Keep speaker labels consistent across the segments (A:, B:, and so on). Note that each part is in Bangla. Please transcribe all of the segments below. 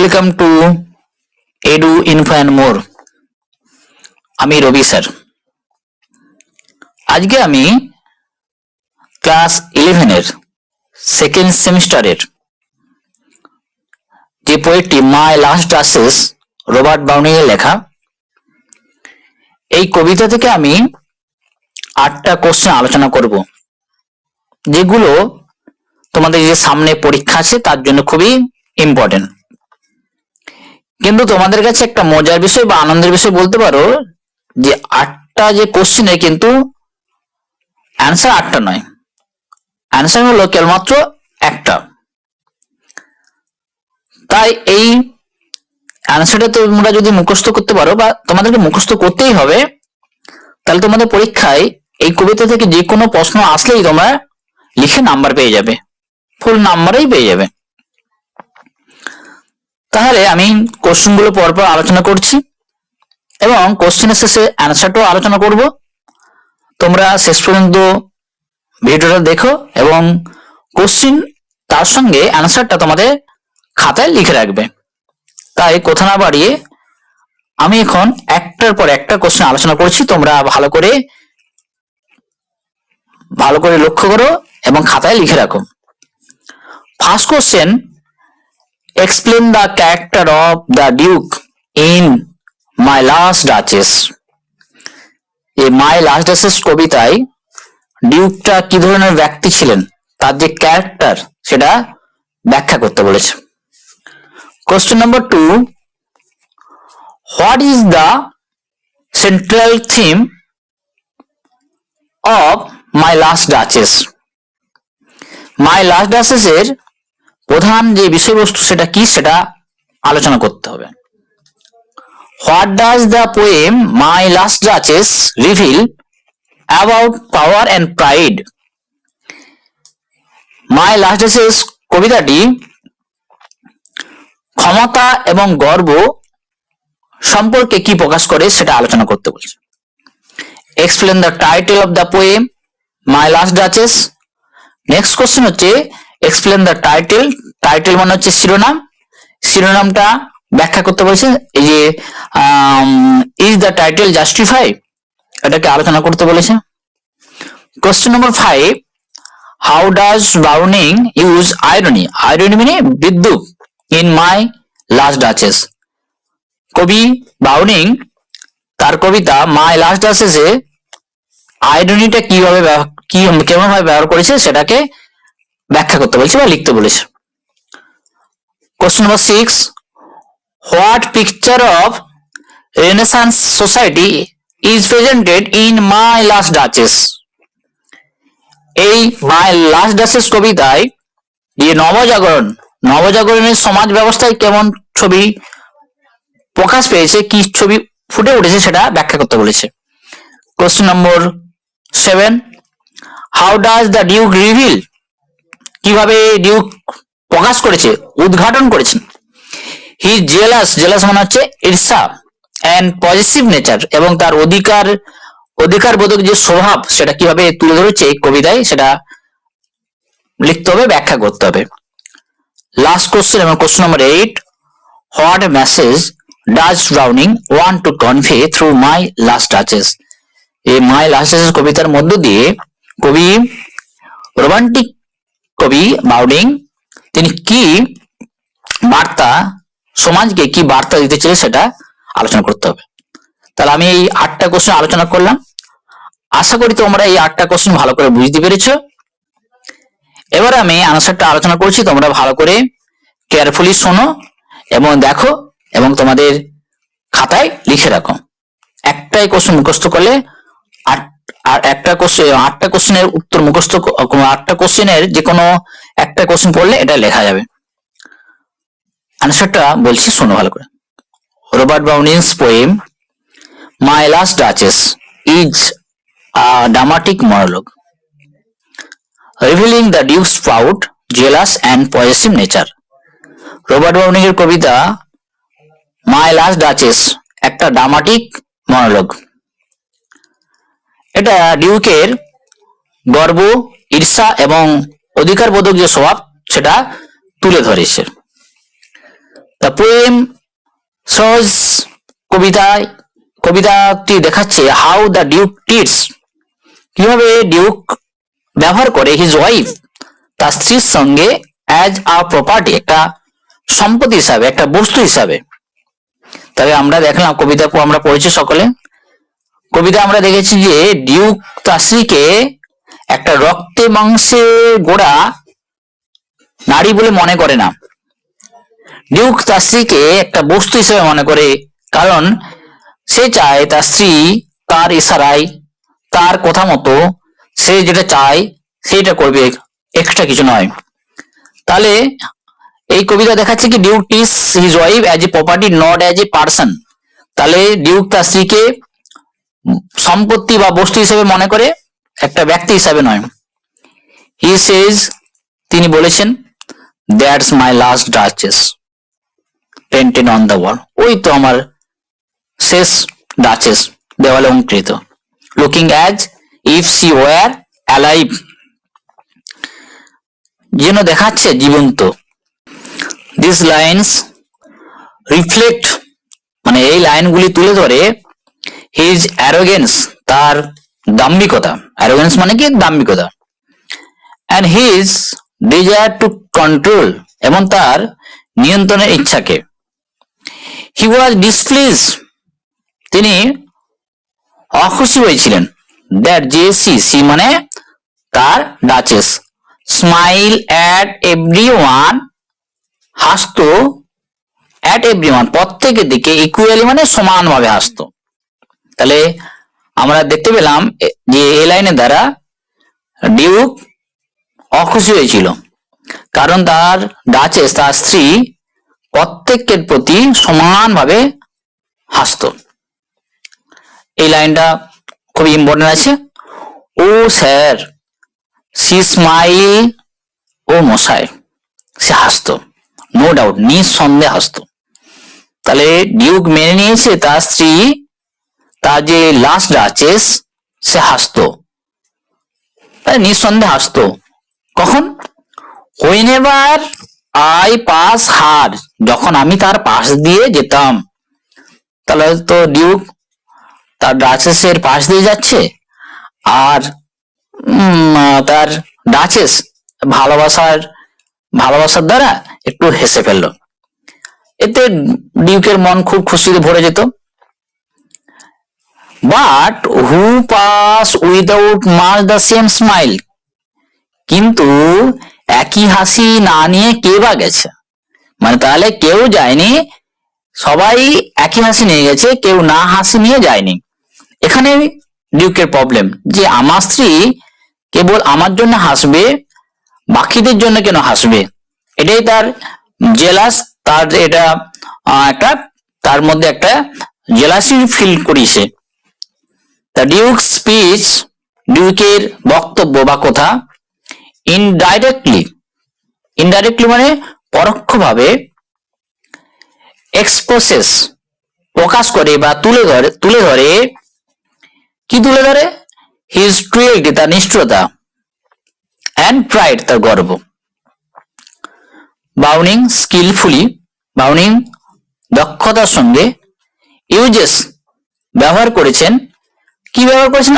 A: Welcome to edu info and more. আমি রবি স্যার। আজকে আমি ক্লাস 11-এর সেকেন্ড সেমিস্টারের যে পোয়েটটি My last Duchess Robert Browning এর লেখা, এই কবিতা থেকে আমি 8টা কোশ্চেন আলোচনা করব, যেগুলো তোমাদের যে সামনে পরীক্ষা আছে তার জন্য খুবই ইম্পর্টেন্ট। কিন্তু তোমাদের কাছে একটা মজার বিষয় বা আনন্দের বিষয় বলতে পারো যে 8টা যে কোশ্চেনে কিন্তু অ্যান্সার 8টা নয়, অ্যান্সার হলো কেবলমাত্র একটা। তাই এই অ্যান্সারটা তোমরা যদি মুখস্থ করতে পারো বা তোমাদেরকে মুখস্থ করতেই হবে, তাহলে তোমাদের পরীক্ষায় এই কবিতা থেকে যে কোনো প্রশ্ন আসলেই তোমরা লিখে নাম্বার পেয়ে যাবে, ফুল নাম্বারেই পেয়ে যাবে। তাহলে আমি কোশ্চেনগুলো পরপর আলোচনা করছি এবং কোশ্চেনের শেষে অ্যান্সারটাও আলোচনা করব। তোমরা শেষ পর্যন্ত ভিডিওটা দেখো এবং কোশ্চেন তার সঙ্গে অ্যান্সারটা তোমাদের খাতায় লিখে রাখবে। তাই কথা না বাড়িয়ে আমি এখন একটার পর একটা কোশ্চেন আলোচনা করছি, তোমরা ভালো করে লক্ষ্য করো এবং খাতায় লিখে রাখো। First question, explain the character of the Duke in My Last Duchess। এই মাই লাস্ট ডাচেস কবিতায় ডিউকটা কি ধরনের ব্যক্তি ছিলেন, তার যে ক্যারেক্টার সেটা ব্যাখ্যা করতে বলেছে। Question number 2, what is the central theme of my last duchess. My last duchess এর প্রধান যে বিষয়বস্তু সেটা কি, সেটা আলোচনা করতে হবে। What does the poem my last duchess reveal about power and pride. My last duchess কবিতাটি ক্ষমতা এবং গর্ব সম্পর্কে কি প্রকাশ করে সেটা আলোচনা করতে বলছে। Explain the title of the poem my last duchess. Next question হচ্ছে এক্সপ্লেন দ্য টাইটেল। টাইটেল মানে হচ্ছে শিরোনাম, শিরোনামটা ব্যাখ্যা করতে বলেছে। এই যে ইজ দ্য টাইটেল জাস্টিফাই, এটাকে আলোচনা করতে বলেছে। Question number 5, how does Browning use irony. Irony মানে বিদ্রূপ ইন মাই লাস্ট ডাচেস। কবি ব্রাউনিং তার কবিতা মাই লাস্ট ডাচেসে আইরনিটা কেমন ভাবে ব্যবহার করেছে সেটাকে ব্যাখ্যা করতে বলেছে বা লিখতে বলেছে। Question number 6, what picture of renaissance society is presented in my last duchess. এই মাই লাস্ট ডাচেস কবিতায় যে নবজাগরণের সমাজ ব্যবস্থায় কেমন ছবি প্রকাশ পেয়েছে, কি ছবি ফুটে উঠেছে সেটা ব্যাখ্যা করতে বলেছে। Question number 7, how does the Duke reveal. কিভাবে ডিউক প্রকাশ করেছে, উদ্ঘাটন করেছেন। হি জেলাস মানে হচ্ছে ঈর্ষা, এন্ড পজিটিভ নেচার, এবং তার অধিকার বোধক যে স্বভাব সেটা কিভাবে তুলে ধরেছে এই কবিতায় সেটা লিখতে হবে, ব্যাখ্যা করতে হবে। লাস্ট কোশ্চেন এবং question number 8, what message does Browning want to convey through my last duchess. এই মাই লাস্ট ডাচেস কবিতার মধ্য দিয়ে রোমান্টিক কবি ব্রাউনিং তিনি কি বার্তা, সমাজকে কি বার্তা দিতে চাই সেটা আলোচনা করতে হবে। তাহলে আমি এই 8টা কোশ্চেন আলোচনা করলাম। আশা করি তোমরা এই 8টা কোশ্চেন ভালো করে বুঝতে পেরেছো। এবার আমি আনসারটা আলোচনা করছি, তোমরা ভালো করে কেয়ারফুলি শোনো এবং দেখো এবং তোমাদের খাতায় লিখে রাখো। একটাই কোশ্চেন মুখস্থ করলে আর একটা কোশ্চেন 8টা কোশ্চেনের উত্তর মুখস্থ, 8টা কোশ্চেনের যে কোনো একটা কোশ্চেন পড়লে এটা লেখা যাবে। আনসারটা বলছি, শোনো ভালো করে। Robert ব্রাউনিংস poem my last duchess is a dramatic monologue revealing the Duke's proud, jealous and possessive nature। Robert Browning এর কবিতা মাই লাস্ট ডাচেস একটা ড্রামাটিক মনোলগ। এটা ডিউকের গর্ব, ঈর্ষা এবং অধিকারবোধক যে স্বভাব সেটা তুলে ধরেছে। দ্য পোয়েম শোজ, কবিতাটি দেখাচ্ছে হাউ দ্য ডিউক ট্রিটস, কিভাবে ডিউক ব্যবহার করে হিজ ওয়াইফ, তার স্ত্রীর সঙ্গে অ্যাজ আ প্রপার্টি, একটা সম্পত্তি হিসাবে, একটা বস্তু হিসাবে। তবে আমরা দেখলাম কবিতা আমরা পড়েছি সকলে, কবিতা আমরা দেখেছি যে ডিউক তার স্ত্রীকে একটা রক্তে মাংসে গোড়া নারী বলে মনে করে না, ডিউক তার স্ত্রীকে একটা বস্তু হিসেবে মনে করে, কারণ সে চায় তার স্ত্রী তার ইশারায়, তার কথা মতো সে যেটা চায় সেটা করবে, এক্সট্রা কিছু নয়। তাহলে এই কবিতা দেখাচ্ছে কি Duke treats his wife as a property not as a person. তাহলে ডিউক তার স্ত্রীকে সম্পত্তি বা বস্তু হিসেবে মনে করে, একটা ব্যক্তি হিসাবে নয়। হি সেজ, তিনি বলেছেন, that's my last duchess painted on the wall, ওই তো আমার শেষ ডাচেস, দেওয়ালে অঙ্কিত। Looking as if she were alive, যেন দেখাচ্ছে জীবন্ত। দিস লাইন্স রিফ্লেক্ট, মানে এই লাইনগুলি তুলে ধরে হিজ অ্যারোগেন্স, তার দাম্ভিকতা, অ্যারোগেন্স মানে কি দাম্ভিকতা, and his desire to control, এবং তার নিয়ন্ত্রণের ইচ্ছাকে। হি ওয়াজ ডিসপ্লিজ, তিনি অখুশি হয়েছিলেন। দ্যাট যে সি মানে তার ডাচেস, স্মাইল অ্যাট এভরিওয়ান, হাসতো, অ্যাট এভরিওয়ান প্রত্যেকের দিকে, ইকুয়ালি মানে সমানভাবে হাসতো। তাহলে আমরা দেখতে পেলাম যে এই লাইনের দ্বারা ডিউক অখুশি হয়েছিল, কারণ তার ডাচেস, তার স্ত্রী প্রত্যেকের প্রতি সমানভাবে হাসতো। এই লাইনটা খুব ইম্পর্টেন্ট আছে। ও স্যার, সি স্মাইল, ও মশাই, সে হাসতো, নো ডাউট, নিঃসন্দেহে হাসতো। তাহলে ডিউক মেনে নিয়েছে তার স্ত্রী, তার যে লাস্ট ডাচেস, সে হাসতো, নিঃসন্দেহে হাসতো। কখন? হোয়েনেভার আই পাস হার, যখন আমি তার পাশ দিয়ে যেতাম। তাহলে তো ডিউক তার ডাচেসের পাশ দিয়ে যাচ্ছে, আর তার ডাচেস ভালোবাসার দ্বারা একটু হেসে ফেললো, এতে ডিউকের মন খুব খুশিতে ভরে যেত। But who pass without much the same smile, কিন্তু একই হাসি না নিয়ে কে বা গেছে, মানে তাহলে কেউ যায়নি, সবাই একই হাসি নিয়ে গেছে, কেউ না হাসি নিয়ে যায়নি। এখানে ডিউকের প্রবলেম যে আমার স্ত্রী কেবল আমার জন্য হাসবে, বাকিদের জন্য কেন হাসবে, এটাই তার জেলাস, তার এটা একটা তার মধ্যে একটা জেলাসি ফিল করিছে। দ্য ডিউক স্পিচ, ডিউকের বক্তব্য বা কথা, ইনডাইরেক্টলি মানে পরোক্ষভাবে, এক্সপ্রেসেস প্রকাশ করে বা তুলে ধরে কি তুলে ধরে? হিজ ক্রুয়েলটি, তার নিষ্ঠুরতা, অ্যান্ড প্রাইড, তার গর্ব। বাউনিং স্কিলফুলি, বাউনিং দক্ষতার সঙ্গে, ইউজেস ব্যবহার করেছেন, কি ব্যবহার করেছেন?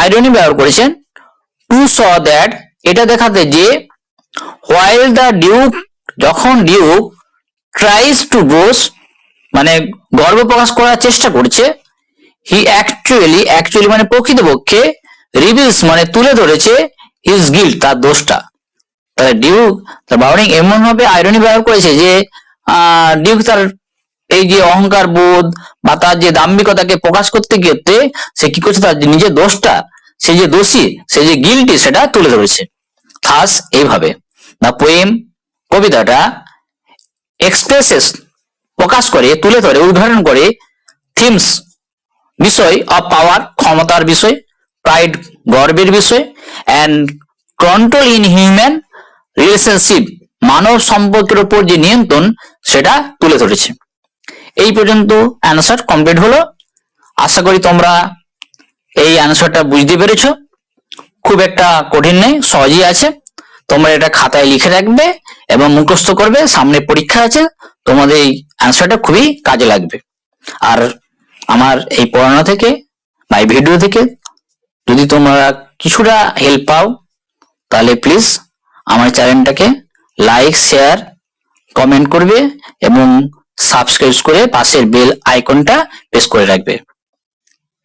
A: আইরনি ব্যবহার করেছেন, টু শ দ্যাট, এটা দেখাতে যে, হোয়াইল দ্য ডিউক, যখন ডিউক ট্রাইজ টু বোস্ট, মানে গর্ব প্রকাশ করার চেষ্টা করছে, হি অ্যাকচুয়ালি মানে প্রকৃতপক্ষে, রিভিলস মানে তুলে ধরেছে, হিজ গিল্ট, তার দোষটা। তাহলে ডিউক তার বাউনিং এমন ভাবে আইরনি ব্যবহার করেছে যে ডিউক তার এই যে অহংকার বোধ বা তার যে দাম্ভিকতাকে প্রকাশ করতে গিয়ে সে কি করছে, তার নিজের দোষটা, সে যে দোষী, সে যে গিল্টি, সেটা তুলে ধরেছে। থাস, এইভাবে দ্য পোয়েম, কবিতাটা এক্সপ্রেসেস প্রকাশ করে, তুলে ধরে, উদাহরণ করে, থিমস বিষয়, অফ পাওয়ার ক্ষমতার বিষয়, প্রাইড গর্বের বিষয়, and control in human relationship মানব সম্পর্কের উপর যে নিয়ন্ত্রণ, সেটা তুলে ধরেছে। এই পর্যন্ত অ্যান্সার কমপ্লিট হলো। আশা করি তোমরা এই অ্যান্সারটা বুঝতে পেরেছো। খুব একটা কঠিন নেই, সহজই আছে। তোমরা এটা খাতায় লিখে রাখবে এবং মুখস্থ করবে, সামনে পরীক্ষা আছে, তোমাদের এই অ্যান্সারটা খুবই কাজে লাগবে। আর আমার এই পড়ানো থেকে বা এই ভিডিও থেকে যদি তোমরা কিছুটা হেল্প পাও তাহলে প্লিজ আমার চ্যানেলটাকে লাইক, শেয়ার, কমেন্ট করবে এবং সাবস্ক্রাইব করে পাশের বেল আইকনটা প্রেস করে রাখবে।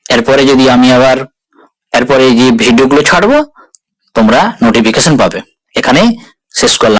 A: এরপরে যদি আমি আবার এরপরে যে ভিডিওগুলো ছাড়বো তোমরা নোটিফিকেশন পাবে। এখানে শেষ করলাম।